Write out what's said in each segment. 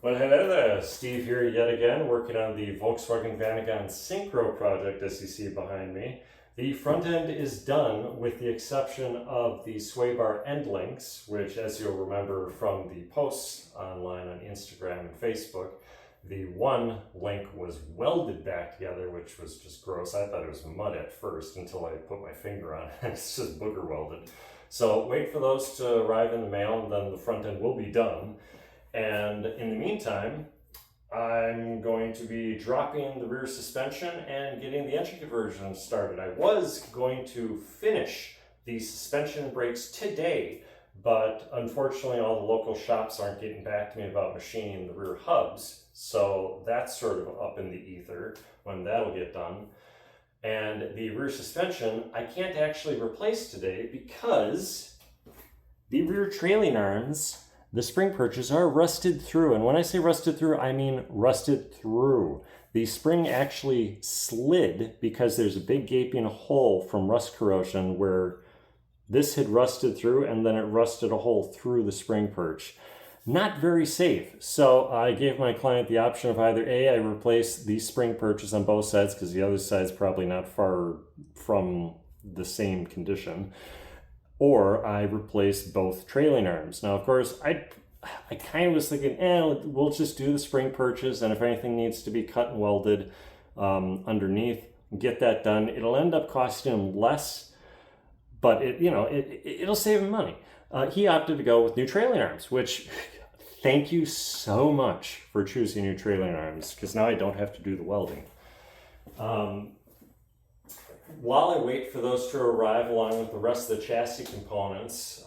Well, hello there, Steve here yet again, working on the Volkswagen Vanagon Syncro project as you see behind me. The front end is done with the exception of the sway bar end links, which as you'll remember from the posts online on Instagram and Facebook, the one link was welded back together, which was just gross. I thought it was mud at first until I put my finger on it. It's just booger welded. So wait for those to arrive in the mail and then the front end will be done. And in the meantime, I'm going to be dropping the rear suspension and getting the engine conversion started. I was going to finish the suspension and brakes today, but unfortunately all the local shops aren't getting back to me about machining the rear hubs. So that's sort of up in the ether when that'll get done. And the rear suspension, I can't actually replace today because the rear trailing arms, the spring perches, are rusted through. And when I say rusted through, I mean rusted through. The spring actually slid because there's a big gaping hole from rust corrosion where this had rusted through and then it rusted a hole through the spring perch. Not very safe. So I gave my client the option of either A, I replace the spring perches on both sides because the other side's probably not far from the same condition, or I replace both trailing arms. Now, of course, I kind of was thinking, we'll just do the spring perches, and if anything needs to be cut and welded underneath, get that done. It'll end up costing him less, but it'll save him money. He opted to go with new trailing arms, which thank you so much for choosing new trailing arms, because now I don't have to do the welding. While I wait for those to arrive along with the rest of the chassis components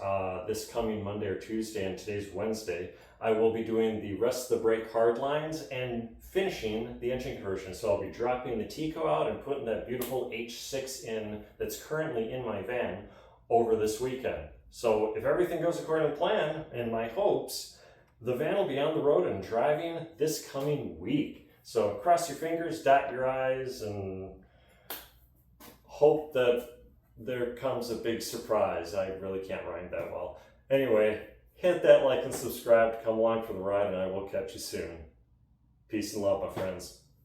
this coming Monday or Tuesday, and today's Wednesday, I will be doing the rest of the brake hard lines and finishing the engine conversion. So I'll be dropping the Tico out and putting that beautiful H6 in that's currently in my van over this weekend. So if everything goes according to plan, and my hopes, the van will be on the road and driving this coming week. So cross your fingers, dot your I's, and hope that there comes a big surprise. I really can't rhyme that well. Anyway, hit that like and subscribe to come along for the ride, and I will catch you soon. Peace and love, my friends.